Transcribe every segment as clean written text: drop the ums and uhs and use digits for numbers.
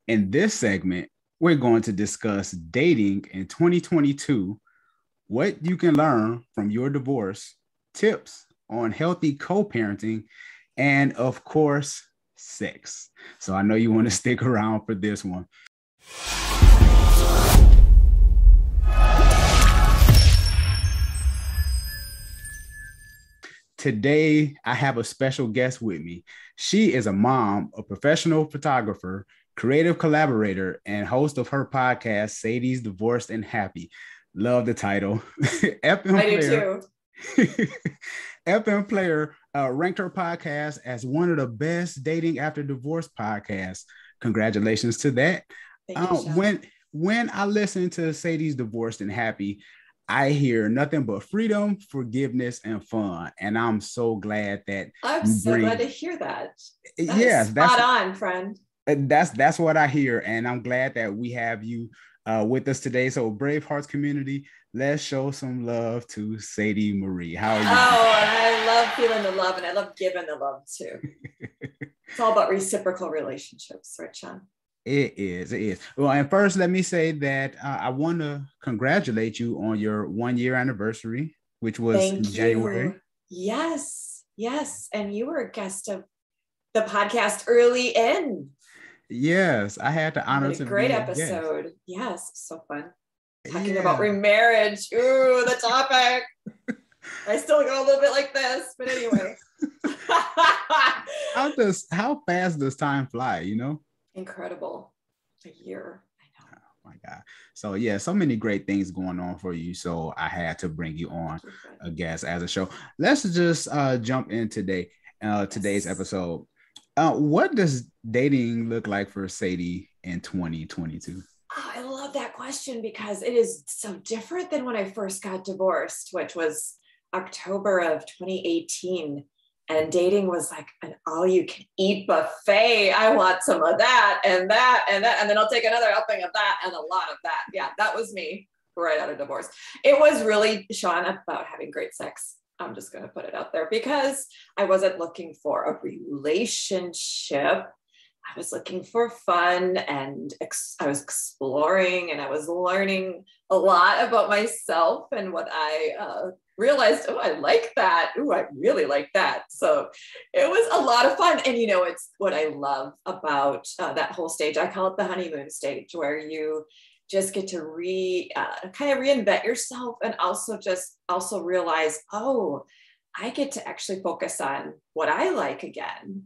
In this segment, we're going to discuss dating in 2022, what you can learn from your divorce, tips on healthy co-parenting, and of course, sex. So I know you want to stick around for this one. Today, I have a special guest with me. She is a mom, a professional photographer, creative collaborator, and host of her podcast, Sadie's Divorced and Happy. Love the title. FM I Player, do too. FM Player ranked her podcast as one of the best dating after divorce podcasts. Congratulations to that. Thank you, Shon. When I listen to Sadie's Divorced and Happy, I hear nothing but freedom, forgiveness, and fun. And I'm so glad that I'm so glad to hear that. Yes, spot on, friend. That's what I hear. And I'm glad that we have you with us today. So Brave Hearts community, let's show some love to Sadie Marie. How are you? Oh, and I love feeling the love and I love giving the love too. It's all about reciprocal relationships, right, Shon? It is. Well, and first, let me say that I want to congratulate you on your 1-year anniversary, which was in January. Yes. And you were a guest of the podcast early in. Yes, I had the honor to great be episode. A guest. Yes, so fun. Talking about remarriage. Ooh, the topic. I still go a little bit like this, but anyway. How fast does time fly, you know? Incredible. A year. I know. Oh my God. So yeah, so many great things going on for you. So I had to bring you on a guest as a show. Let's just jump in today's episode. What does dating look like for Sadie in 2022? Oh, I love that question because it is so different than when I first got divorced, which was October of 2018. And dating was like an all-you-can-eat buffet. I want some of that and that and that. And then I'll take another helping of that and a lot of that. Yeah, that was me right out of divorce. It was really, Shon, about having great sex. I'm just going to put it out there because I wasn't looking for a relationship. I was looking for fun and I was exploring and I was learning a lot about myself and what I realized, oh, I like that. Oh, I really like that. So it was a lot of fun. And, you know, it's what I love about that whole stage. I call it the honeymoon stage, where you just get to kind of reinvent yourself and also realize, oh, I get to actually focus on what I like again.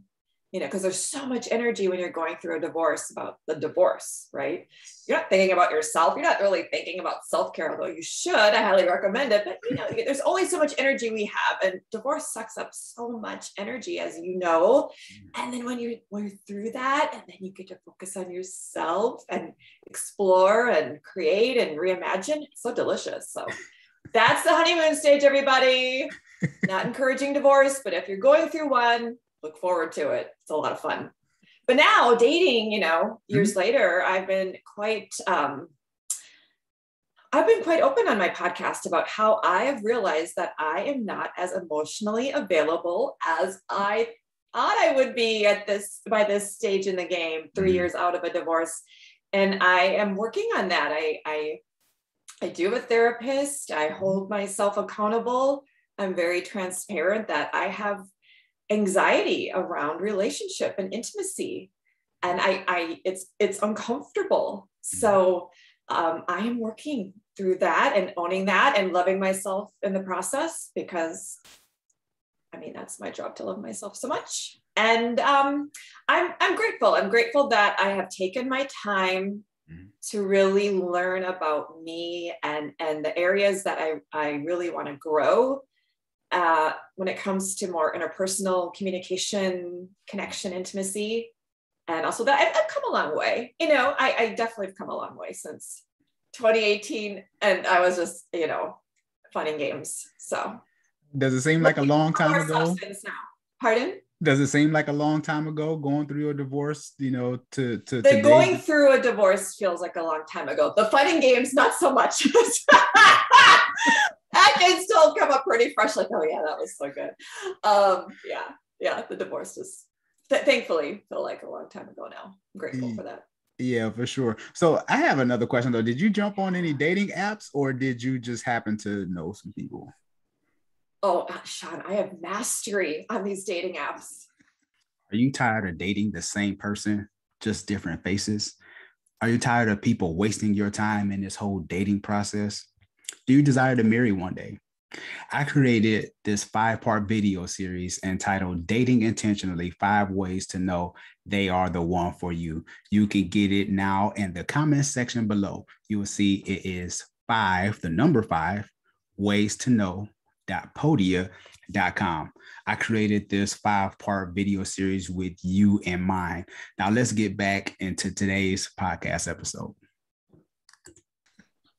You know, because there's so much energy when you're going through a divorce about the divorce, right? You're not thinking about yourself. You're not really thinking about self-care, although you should. I highly recommend it. But, you know, there's only so much energy we have. And divorce sucks up so much energy, as you know. And then when you're through that, and then you get to focus on yourself and explore and create and reimagine, it's so delicious. So that's the honeymoon stage, everybody. Not encouraging divorce, but if you're going through one, look forward to it. It's a lot of fun. But now dating, you know, years later, I've been quite open on my podcast about how I have realized that I am not as emotionally available as I thought I would be by this stage in the game, 3 years out of a divorce. And I am working on that. I do have a therapist. I hold myself accountable. I'm very transparent that I have anxiety around relationship and intimacy. And it's uncomfortable. So I am working through that and owning that and loving myself in the process, because I mean, that's my job, to love myself so much. And I'm grateful. I'm grateful that I have taken my time to really learn about me and the areas that I really want to grow. When it comes to more interpersonal communication, connection, intimacy, and also that I've come a long way. You know, I definitely have come a long way since 2018, and I was just, you know, fun and games. So, does it seem like a long time ago? Now. Pardon? Does it seem like a long time ago going through a divorce? You know, going through a divorce feels like a long time ago. The fun and games, not so much. I can still come up pretty fresh, like, oh yeah, that was so good. The divorce is thankfully feel like a long time ago now. I'm grateful for that. Yeah, for sure. So I have another question though. Did you jump on any dating apps or did you just happen to know some people? Oh, Shon, I have mastery on these dating apps. Are you tired of dating the same person, just different faces? Are you tired of people wasting your time in this whole dating process? Do you desire to marry one day? I created this 5-part video series entitled Dating Intentionally 5 Ways to Know They Are the One for You. You can get it now in the comment section below. You will see it is 5, the number 5, ways to know podia.com. I created this 5-part video series with you in mind. Now let's get back into today's podcast episode.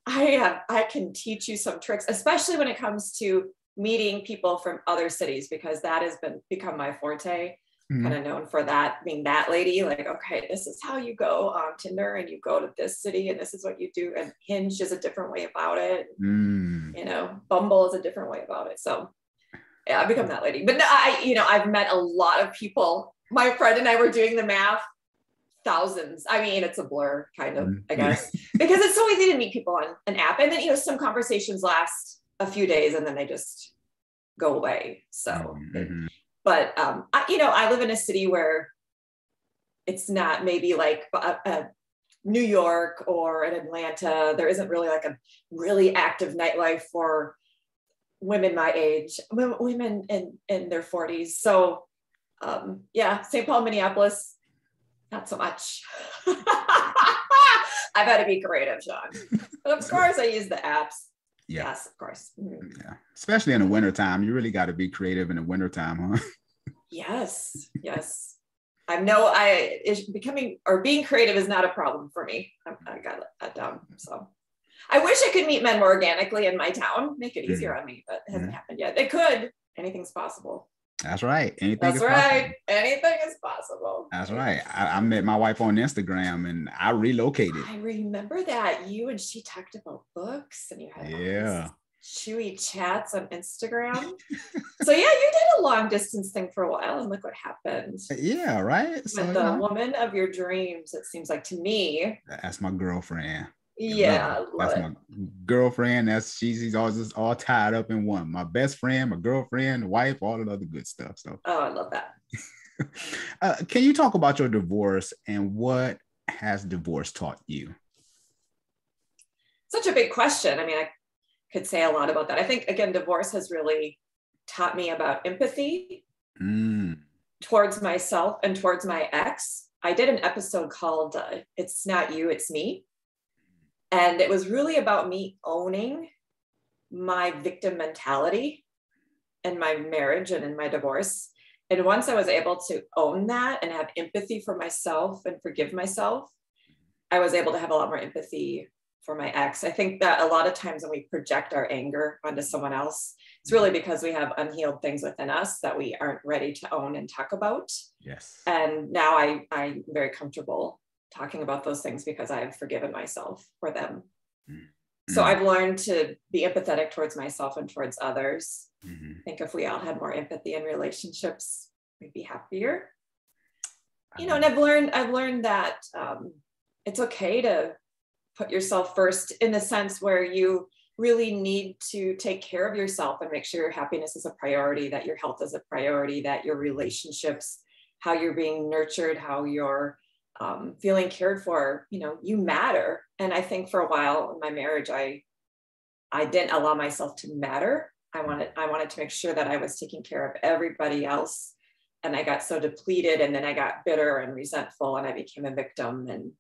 I can teach you some tricks, especially when it comes to meeting people from other cities, because that has become my forte. Kind of known for that, being that lady, like, okay, this is how you go on Tinder and you go to this city and this is what you do. And Hinge is a different way about it. You know, Bumble is a different way about it. So yeah, I've become that lady. But I've met a lot of people. My friend and I were doing the math, thousands. I mean, it's a blur kind of, I guess, because it's so easy to meet people on an app. And then, some conversations last a few days and then they just go away. So but, I live in a city where it's not maybe like a New York or an Atlanta. There isn't really like a really active nightlife for women my age, women in their 40s. So, St. Paul, Minneapolis, not so much. I've had to be creative, Shon. But of course, I use the apps. Yeah. Yes, of course. Yeah, especially in the wintertime. You really got to be creative in the wintertime, huh? Yes. Being creative is not a problem for me. I got that down. So I wish I could meet men more organically in my town, make it easier on me, but it hasn't happened yet. It could. Anything's possible. That's right. Anything is possible. That's right. I met my wife on Instagram and I relocated. I remember that you and she talked about books and you had all these chewy chats on Instagram. So yeah, you did a long distance thing for a while and look what happened. Yeah, right. With the woman of your dreams, it seems like to me. That's my girlfriend. Yeah, that's my girlfriend. She's always just all tied up in one. My best friend, my girlfriend, wife, all of the other good stuff. So I love that. Can you talk about your divorce and what has divorce taught you? Such a big question. I mean, I could say a lot about that. I think, again, divorce has really taught me about empathy towards myself and towards my ex. I did an episode called It's Not You, It's Me. And it was really about me owning my victim mentality in my marriage and in my divorce. And once I was able to own that and have empathy for myself and forgive myself, I was able to have a lot more empathy for my ex. I think that a lot of times when we project our anger onto someone else, it's really because we have unhealed things within us that we aren't ready to own and talk about. Yes. And now I'm very comfortable talking about those things because I have forgiven myself for them. So I've learned to be empathetic towards myself and towards others. I think if we all had more empathy in relationships, we'd be happier. And I've learned that it's okay to put yourself first in the sense where you really need to take care of yourself and make sure your happiness is a priority, that your health is a priority, that your relationships, how you're being nurtured, how you're feeling cared for, you matter. And I think for a while in my marriage, I didn't allow myself to matter. I wanted to make sure that I was taking care of everybody else. And I got so depleted, and then I got bitter and resentful, and I became a victim, and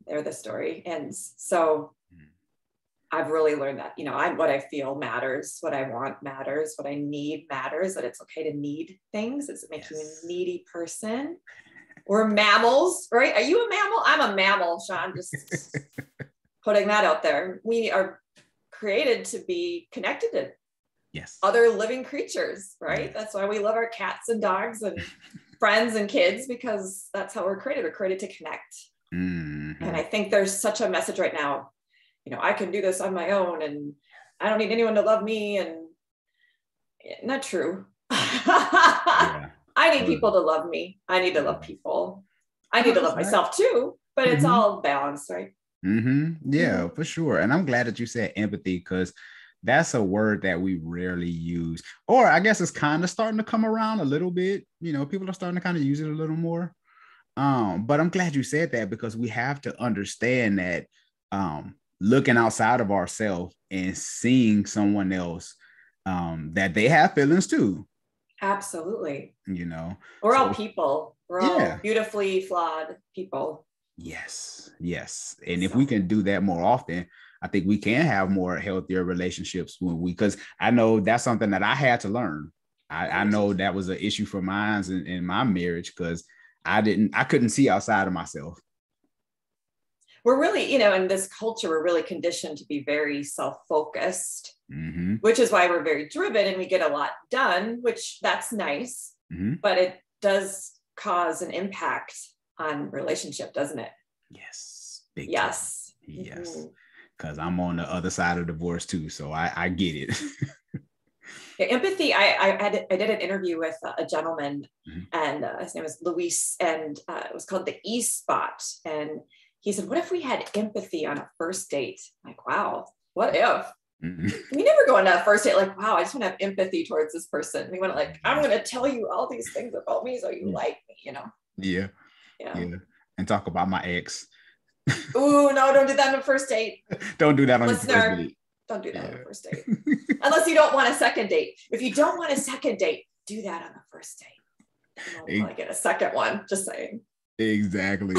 there the story ends. So I've really learned that, what I feel matters, what I want matters, what I need matters, that it's okay to need things. Does it make you a needy person? We're mammals, right? Are you a mammal? I'm a mammal, Shon, just putting that out there. We are created to be connected to other living creatures, right? That's why we love our cats and dogs and friends and kids, because that's how we're created. We're created to connect. And I think there's such a message right now, I can do this on my own and I don't need anyone to love me. And not true. I need people to love me. I need to love people. I No, need to that's love right. myself too, but it's Mm-hmm. all balanced, right? Yeah, for sure. And I'm glad that you said empathy because that's a word that we rarely use. Or I guess it's kind of starting to come around a little bit. People are starting to kind of use it a little more. But I'm glad you said that because we have to understand that looking outside of ourselves and seeing someone else that they have feelings too. Absolutely. We're all So people. We're yeah. all beautifully flawed people. Yes. And if we So. can do that more often, I think we can have more healthier relationships because I know that's something that I had to learn. I know that was an issue for mine in my marriage because I couldn't see outside of myself. We're really, in this culture, we're really conditioned to be very self-focused, which is why we're very driven and we get a lot done, which that's nice, but it does cause an impact on relationship, doesn't it? Yes. Yes. Yes. Because I'm on the other side of divorce too. So I get it. Empathy. I did an interview with a gentleman and his name was Luis and it was called the E-Spot. And he said, what if we had empathy on a first date? I'm like, wow, what if? We never go on a first date like, wow, I just want to have empathy towards this person. We want to I'm going to tell you all these things about me so you like me, Yeah. And talk about my ex. Ooh, no, don't do that on a first date. Don't do that on your first date. Don't do that on a first date. Unless you don't want a second date. If you don't want a second date, do that on the first date. You won't get a second one, just saying. Exactly.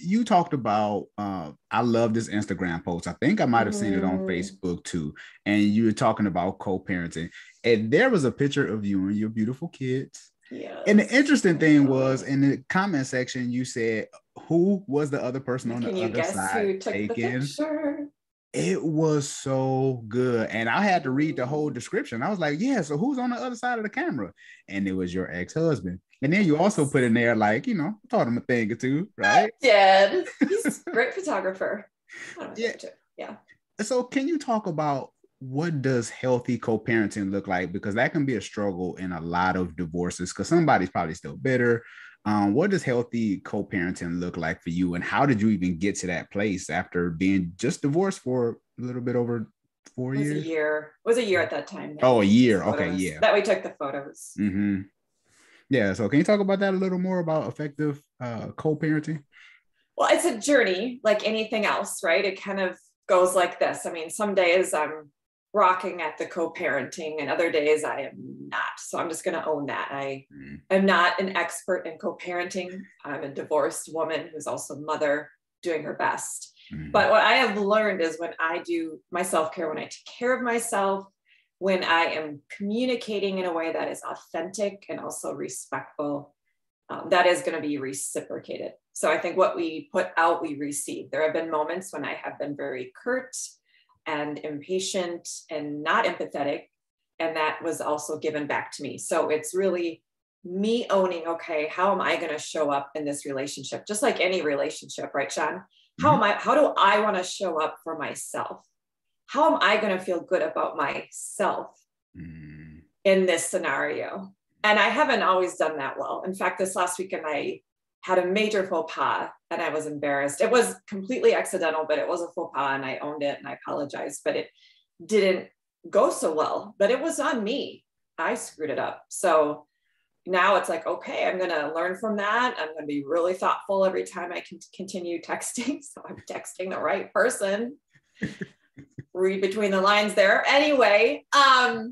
You talked about, I love this Instagram post. I think I might have seen it on Facebook too. And you were talking about co-parenting. And there was a picture of you and your beautiful kids. Yes. And the interesting thing was in the comment section, you said, who was the other person on the other side who took the picture? It was so good. And I had to read the whole description. I was like, yeah, so who's on the other side of the camera? And it was your ex-husband. And then you also put in there, taught him a thing or two, right? I did. He's a great photographer. Yeah. So can you talk about what does healthy co-parenting look like? Because that can be a struggle in a lot of divorces because somebody's probably still bitter. What does healthy co-parenting look like for you? And how did you even get to that place after being just divorced for a little bit over 4 years? It was a year at that time. Oh, a year. Okay, yeah. That we took the photos. Yeah, so can you talk about that a little more about effective co-parenting? Well, it's a journey like anything else, right? It kind of goes like this. I mean, some days I'm rocking at the co-parenting and other days I am not. So I'm just going to own that. I am not an expert in co-parenting. I'm a divorced woman who's also a mother doing her best. But what I have learned is when I do my self-care, when I take care of myself, when I am communicating in a way that is authentic and also respectful, that is going to be reciprocated. So I think what we put out, we receive. There have been moments when I have been very curt and impatient and not empathetic, and that was also given back to me. So it's really me owning, okay, how am I going to show up in this relationship? Just like any relationship, right, Shon? How do I want to show up for myself? How am I going to feel good about myself in this scenario? And I haven't always done that well. In fact, this last weekend, I had a major faux pas and I was embarrassed. It was completely accidental, but it was a faux pas and I owned it and I apologized, but it didn't go so well, but it was on me. I screwed it up. So now it's like, okay, I'm going to learn from that. I'm going to be really thoughtful every time I can continue texting. So I'm texting the right person. Read between the lines there. Anyway, so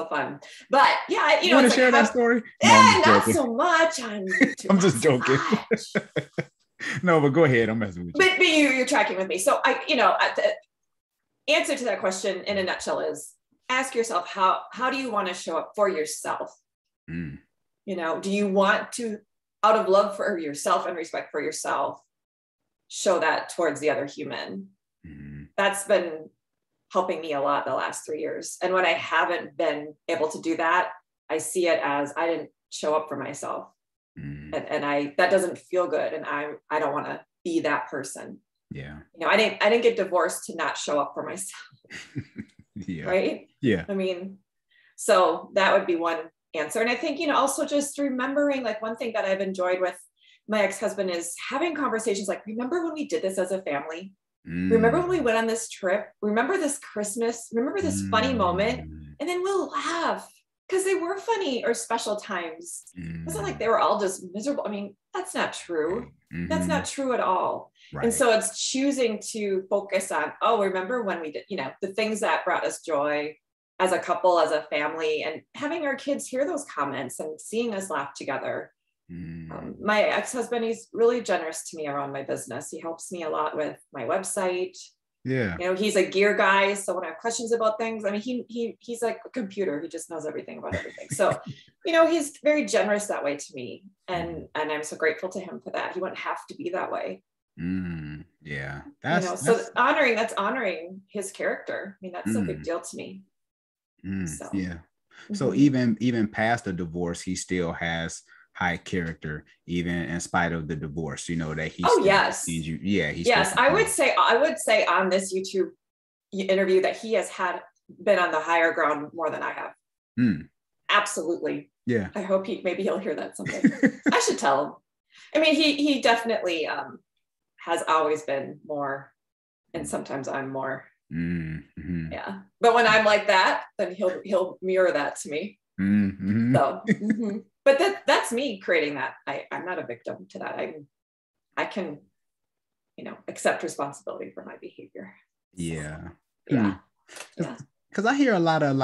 fun. But yeah, you want to share that story? Yeah, not so much. I'm just joking. No, but go ahead. I'm messing with you. But you're tracking with me. So the answer to that question in a nutshell is ask yourself, how do you want to show up for yourself? Do you want to, out of love for yourself and respect for yourself, show that towards the other human? That's been helping me a lot the last 3 years. And when I haven't been able to do that, I see it as I didn't show up for myself. And that doesn't feel good. And I don't want to be that person. Yeah. I didn't get divorced to not show up for myself. Yeah. Right? Yeah. I mean, so that would be one answer. And I think, also just remembering, like, one thing that I've enjoyed with my ex-husband is having conversations like, remember when we did this as a family? Remember when we went on this trip? Remember this Christmas? Remember this funny moment? And then we'll laugh because they were funny or special times. It wasn't like they were all just miserable. I mean, that's not true. That's not true at all. Right. And so it's choosing to focus on, remember when we did, the things that brought us joy as a couple, as a family, and having our kids hear those comments and seeing us laugh together. My ex-husband, he's really generous to me around my business. He helps me a lot with my website. Yeah. He's a gear guy. So when I have questions about things, I mean, he's like a computer. He just knows everything about everything. So, he's very generous that way to me. And I'm so grateful to him for that. He wouldn't have to be that way. Yeah. So honoring his character. I mean, that's a big deal to me. So. Yeah. So even past the divorce, he still has high character, even in spite of the divorce, that he yes. You. Yeah. Yes. I would say on this YouTube interview that he has been on the higher ground more than I have. Absolutely. Yeah. I hope maybe he'll hear that someday. I should tell him. I mean, he definitely has always been more, and sometimes I'm more. Yeah. But when I'm like that, then he'll mirror that to me. So, but that's me creating that. I'm not a victim to that. I can, accept responsibility for my behavior. Yeah. Yeah. Because I hear a lot of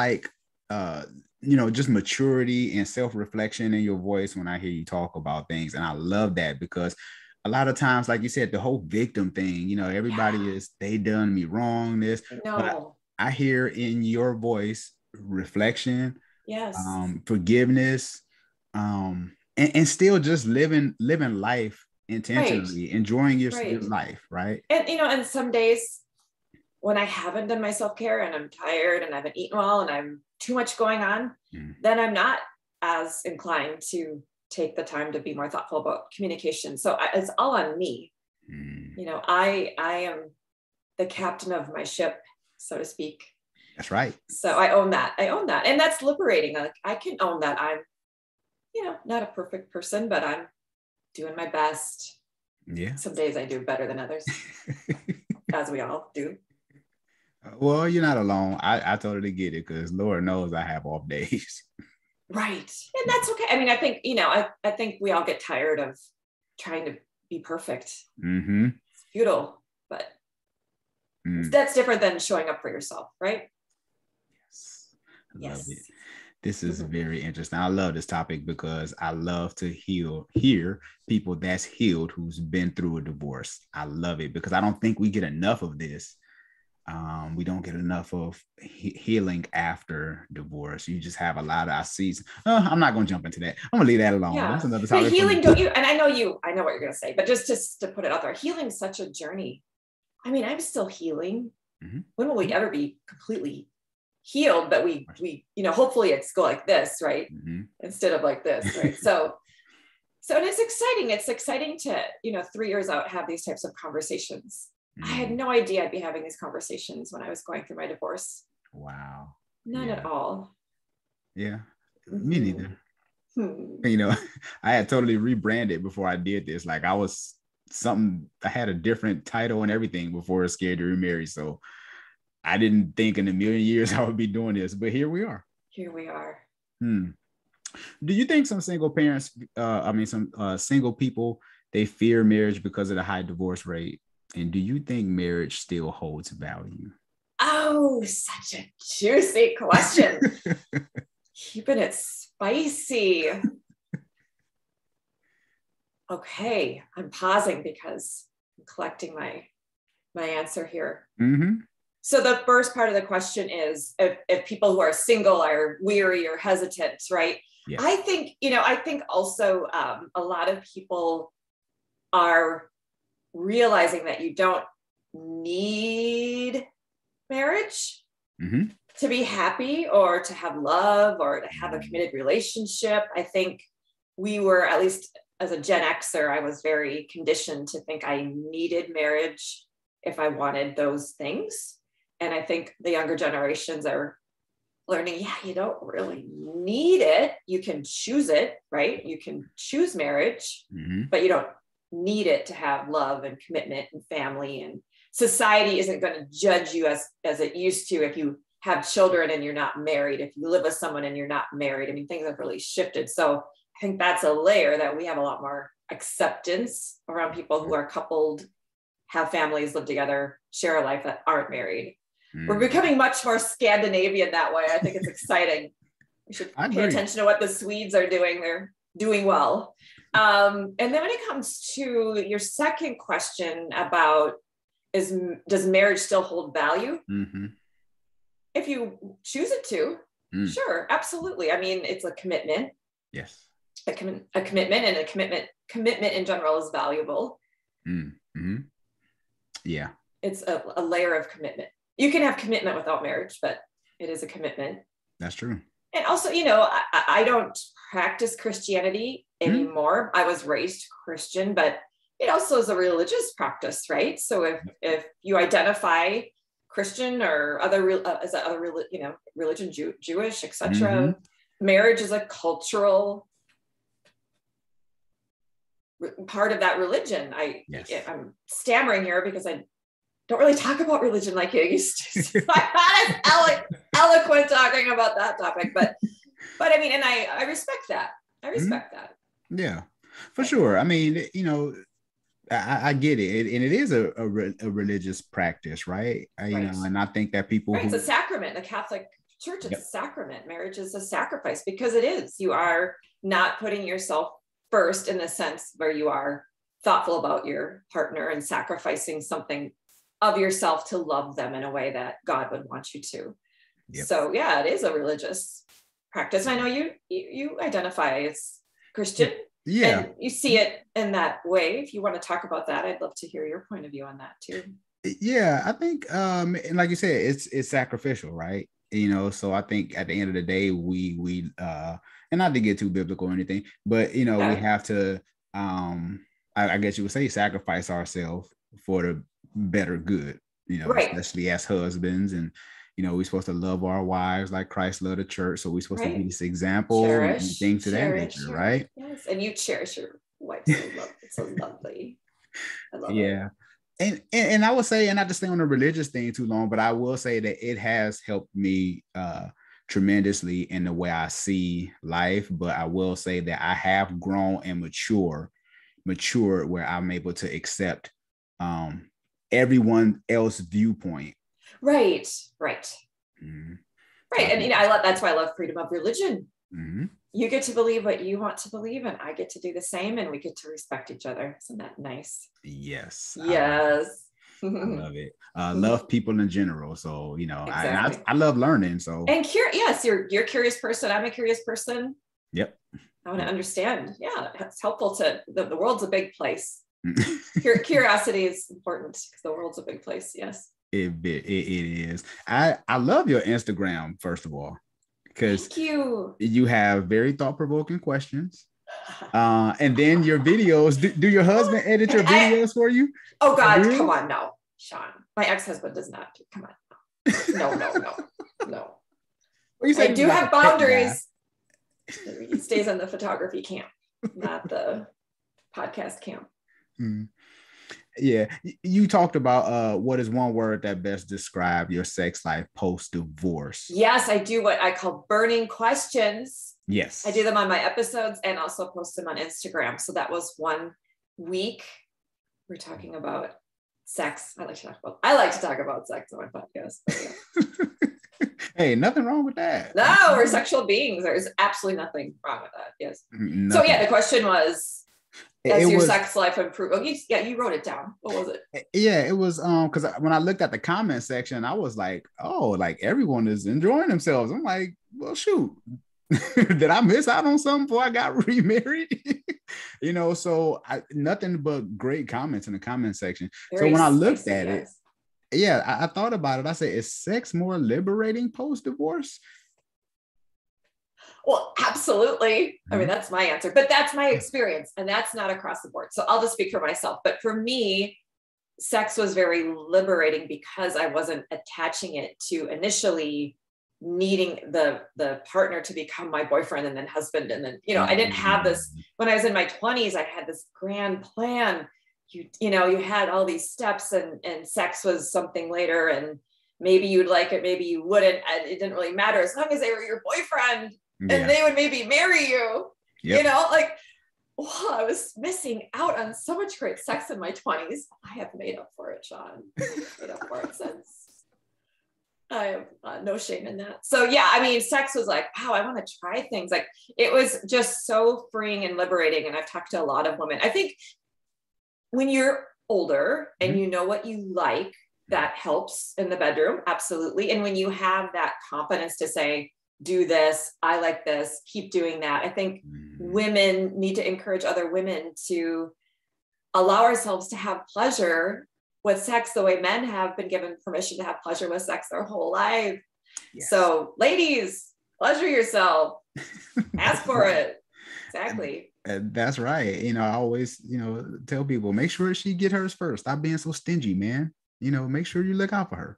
just maturity and self-reflection in your voice when I hear you talk about things. And I love that because a lot of times, like you said, the whole victim thing, everybody they done me wrong, this. No. But I hear in your voice reflection, yes, forgiveness, and still just living life intentionally, enjoying your life, right? And and some days when I haven't done my self-care and I'm tired and I haven't eaten well and I'm too much going on, then I'm not as inclined to take the time to be more thoughtful about communication. So it's all on me. I am the captain of my ship, so to speak. That's right. So I own that. And that's liberating. Like, I can own that I'm, not a perfect person, but I'm doing my best. Yeah. Some days I do better than others, as we all do. Well, you're not alone. I totally get it because Lord knows I have off days. Right. And that's okay. I mean, I think, I think we all get tired of trying to be perfect. It's futile, but that's different than showing up for yourself, right? Yes. I love it. This is very interesting. I love this topic because I love to hear people that's healed who's been through a divorce. I love it because I don't think we get enough of this. We don't get enough of healing after divorce. You just have a lot of, I'm not going to jump into that. I'm going to leave that alone. Yeah. That's another topic. But healing, don't you? And I know what you're going to say, but just to put it out there, healing is such a journey. I mean, I'm still healing. When will we ever be completely healed? But we hopefully it's go like this, right? Instead of like this, right? So and it's exciting. It's exciting to, 3 years out, have these types of conversations. I had no idea I'd be having these conversations when I was going through my divorce. Wow. None at all. Yeah. Me neither. I had totally rebranded before I did this. Like I had a different title and everything before Scared to Remarry. So I didn't think in a million years I would be doing this, but here we are. Do you think some single parents, some single people, they fear marriage because of the high divorce rate? And do you think marriage still holds value? Oh, such a juicy question. Keeping it spicy. Okay, I'm pausing because I'm collecting my answer here. So the first part of the question is if people who are single are weary or hesitant, right? Yes. I think also a lot of people are realizing that you don't need marriage to be happy or to have love or to have a committed relationship. I think we were, at least as a Gen Xer, I was very conditioned to think I needed marriage if I wanted those things. And I think the younger generations are learning, yeah, you don't really need it. You can choose it, right? You can choose marriage, but you don't need it to have love and commitment and family, and society isn't going to judge you as it used to if you have children and you're not married, if you live with someone and you're not married. I mean, things have really shifted. So I think that's a layer that we have a lot more acceptance around people who are coupled, have families, live together, share a life, that aren't married. We're becoming much more Scandinavian that way. I think it's exciting. We should pay attention to what the Swedes are doing. They're doing well. And then when it comes to your second question about does marriage still hold value? If you choose it to, sure, absolutely. I mean, it's a commitment. Yes. A commitment, and a commitment in general is valuable. Yeah. It's a layer of commitment. You can have commitment without marriage, but it is a commitment. That's true. And also, you know, I don't practice Christianity anymore. I was raised Christian, but it also is a religious practice, right? So if you identify Christian or other religion, Jewish, etc., marriage is a cultural part of that religion. I'm stammering here because I don't really talk about religion like you used to. So I'm not as eloquent talking about that topic, but I mean, and I respect that. I respect that. Yeah, for sure. I mean, you know, I get it, and it is a religious practice, right? You know, and I think that people it's a sacrament. The Catholic Church, it's a sacrament. Marriage is a sacrifice because it is. You are not putting yourself first in the sense where you are thoughtful about your partner and sacrificing something of yourself to love them in a way that God would want you to. So yeah, it is a religious practice. And I know you identify as Christian. Yeah. And you see it in that way. If you want to talk about that, I'd love to hear your point of view on that too. Yeah, I think and like you said, it's sacrificial, right? You know, so I think at the end of the day, we and not to get too biblical or anything, but you know, we have to I guess you would say sacrifice ourselves for the better good, you know, especially as husbands. And you know, we're supposed to love our wives like Christ loved the church, so we're supposed to be this example and things of that nature, right? Yes, and you cherish your wife so lovely. I love it. And I would say, and not to stay on the religious thing too long, but I will say that it has helped me tremendously in the way I see life. But I will say that I have grown and matured where I'm able to accept everyone else's viewpoint. Right. And you know, that's why I love freedom of religion. You get to believe what you want to believe, and I get to do the same, and we get to respect each other. Isn't that nice? Yes. I love it. Love people in general. So, you know, I love learning. So, and you're a curious person. I'm a curious person. Yep. I want to understand. Yeah, it's helpful to the world's a big place. Curiosity is important because the world's a big place. Yes. It is. I love your Instagram, first of all, because you have very thought-provoking questions. And then your videos, do your husband edit your videos for you? Oh God, come on, no, Shon. My ex-husband does not. Come on. No. Well, I do have boundaries. He stays in the photography camp, not the podcast camp. Yeah, you talked about what is one word that best describe your sex life post-divorce? Yes, I do what I call burning questions. Yes. I do them on my episodes and also post them on Instagram. So that was 1 week. We're talking about sex. I like to talk about sex on my podcast. Yeah. Hey, nothing wrong with that. No, we're sexual beings. There's absolutely nothing wrong with that. Yes. Nothing. So yeah, the question was, as your sex life improve? Oh, you wrote it down. What was it? Yeah, it was because when I looked at the comment section, I was like, oh, like everyone is enjoying themselves. I'm like, well, shoot, did I miss out on something before I got remarried? You know, so nothing but great comments in the comment section. So when I looked at it, I thought about it. I said, is sex more liberating post-divorce? Well, absolutely. I mean, that's my answer, but that's my experience, and that's not across the board. So I'll just speak for myself. But for me, sex was very liberating because I wasn't attaching it to initially needing the partner to become my boyfriend and then husband. And then, I didn't have this, when I was in my 20s, I had this grand plan. You had all these steps, and sex was something later, and maybe you'd like it, maybe you wouldn't. And it didn't really matter as long as they were your boyfriend and they would maybe marry you, I was missing out on so much great sex in my 20s. I have made up for it, Shon. I've made up for it since. I have no shame in that. So yeah, I mean, sex was like, wow, I want to try things. Like, it was just so freeing and liberating. And I've talked to a lot of women. I think when you're older and you know what you like, that helps in the bedroom. Absolutely. And when you have that confidence to say, do this, I like this, keep doing that. I think women need to encourage other women to allow ourselves to have pleasure with sex the way men have been given permission to have pleasure with sex their whole life. Yes. So ladies, pleasure yourself, ask for it. Exactly. That's right. I always, tell people, make sure she get hers first. Stop being so stingy, man. Make sure you look out for her.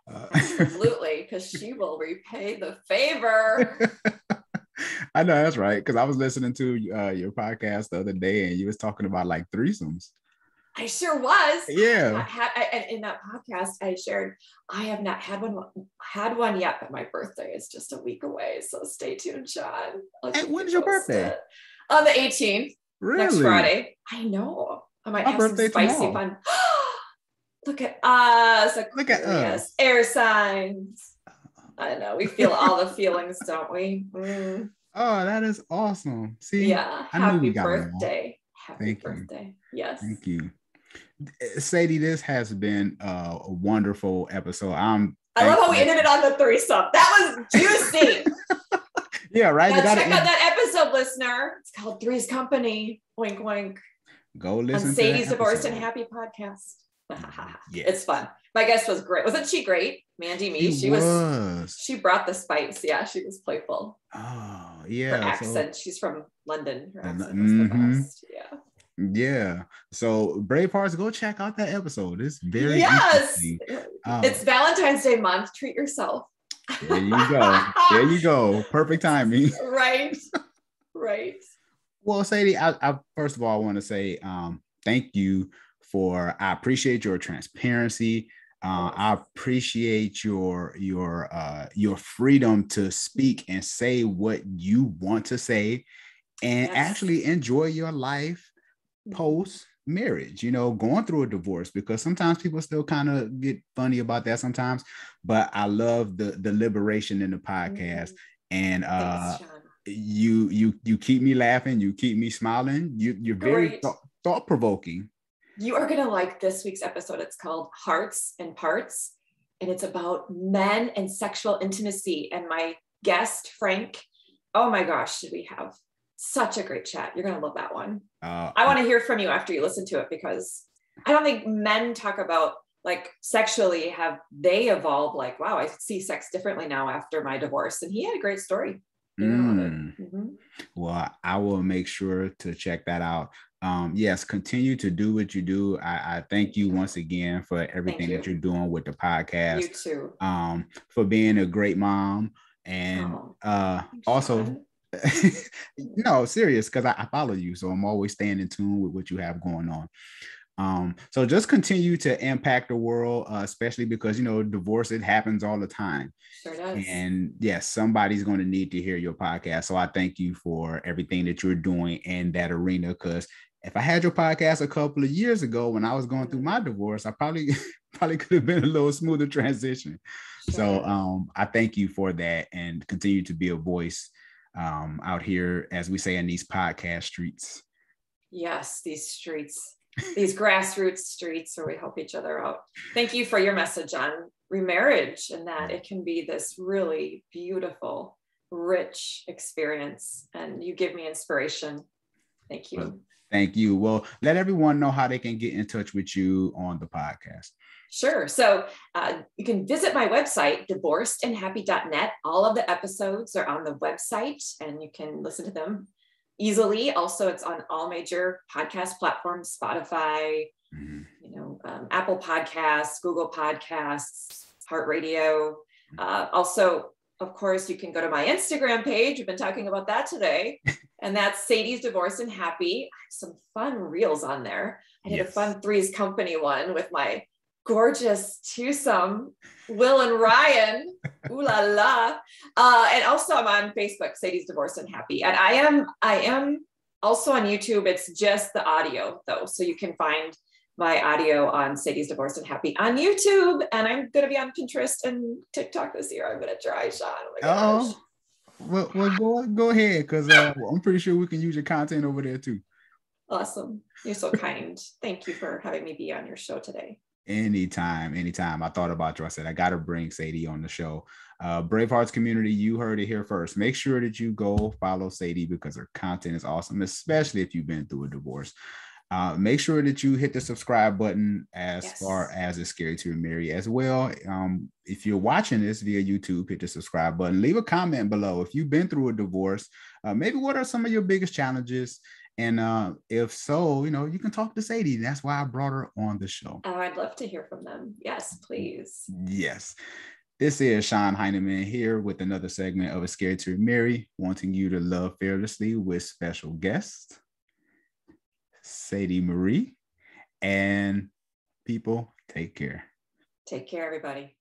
Absolutely, because she will repay the favor. I know, that's right. Because I was listening to your podcast the other day, and you was talking about like threesomes. I sure was. Yeah. And in that podcast, I shared, I have not had one yet, but my birthday is just a week away. So stay tuned, Shon. Hey, when's your birthday? On the 18th. Really? Next Friday. I know. I might have some spicy fun. Look at us. Look at us. Air signs. I know. We feel all the feelings, don't we? Mm. Oh, that is awesome. See, yeah. Happy birthday. Happy birthday. Yes. Thank you. Sadie, this has been a wonderful episode. I love how we ended it on the threesome. That was juicy. Yeah, right. Now check out that episode, listener. It's called Three's Company. Wink, wink. Go listen on to Sadie's Divorced and Happy podcast. Yes. It's fun. My guest was great. Wasn't she great? Mandy Me. She brought the spice. Yeah, she was playful. Oh, yeah. Her accent. She's from London. Her accent was the best. Yeah. Yeah. So Bravehearts, go check out that episode. It's very interesting. It's Valentine's Day month. Treat yourself. There you go. There you go. Perfect timing. Right. Right. Well, Sadie, I first of all, I want to say thank you I appreciate your transparency. I appreciate your freedom to speak and say what you want to say, and actually enjoy your life post marriage, going through a divorce, because sometimes people still kind of get funny about that sometimes, but I love the liberation in the podcast. And thanks, you keep me laughing, you keep me smiling, you're very thought-provoking. You are going to like this week's episode. It's called Hearts and Parts, and it's about men and sexual intimacy. And my guest, Frank, oh my gosh, did we have such a great chat. You're going to love that one. I want to hear from you after you listen to it, because I don't think men talk about, like, sexually, have they evolved? Like, wow, I see sex differently now after my divorce. And he had a great story. Well, I will make sure to check that out. Yes, continue to do what you do. I thank you once again for everything that you're doing with the podcast. You too. For being a great mom, and also no, serious, because I follow you, so I'm always staying in tune with what you have going on. So just continue to impact the world, especially because divorce, it happens all the time. Sure does. And yes, somebody's going to need to hear your podcast. So I thank you for everything that you're doing in that arena, because if I had your podcast a couple of years ago when I was going through my divorce, I probably could have been a little smoother transition. Sure. So I thank you for that, and continue to be a voice out here, as we say, in these podcast streets. Yes, these streets, these grassroots streets where we help each other out. Thank you for your message on remarriage, and that it can be this really beautiful, rich experience. And you give me inspiration. Thank you. Well, thank you. Well, let everyone know how they can get in touch with you on the podcast. Sure. So you can visit my website, divorcedandhappy.net. All of the episodes are on the website, and you can listen to them easily. Also, it's on all major podcast platforms, Spotify, Apple Podcasts, Google Podcasts, Heart Radio. Also, of course, you can go to my Instagram page. We've been talking about that today. And that's Sadie's Divorced and Happy. I have some fun reels on there. I did a fun Three's Company one with my gorgeous twosome, Will and Ryan. Ooh la la. And also I'm on Facebook, Sadie's Divorced and Happy. And I am also on YouTube. It's just the audio though. So you can find my audio on Sadie's Divorced and Happy on YouTube. And I'm going to be on Pinterest and TikTok this year. I'm going to try, Shon. Oh my gosh. Well, go ahead, because I'm pretty sure we can use your content over there too. Awesome. You're so kind. Thank you for having me be on your show today. Anytime. I thought about you. I said, I got to bring Sadie on the show. Bravehearts community, you heard it here first. Make sure that you go follow Sadie because her content is awesome, especially if you've been through a divorce. Make sure that you hit the subscribe button as far as It's Scary to Remarry as well. If you're watching this via YouTube, hit the subscribe button. Leave a comment below. If you've been through a divorce, maybe what are some of your biggest challenges? And if so, you can talk to Sadie. That's why I brought her on the show. Oh, I'd love to hear from them. Yes, please. Yes. This is Shon Hyneman here with another segment of It's Scary to Remarry, wanting you to love fearlessly with special guests, Sadie Marie, and people, take care. Take care, everybody.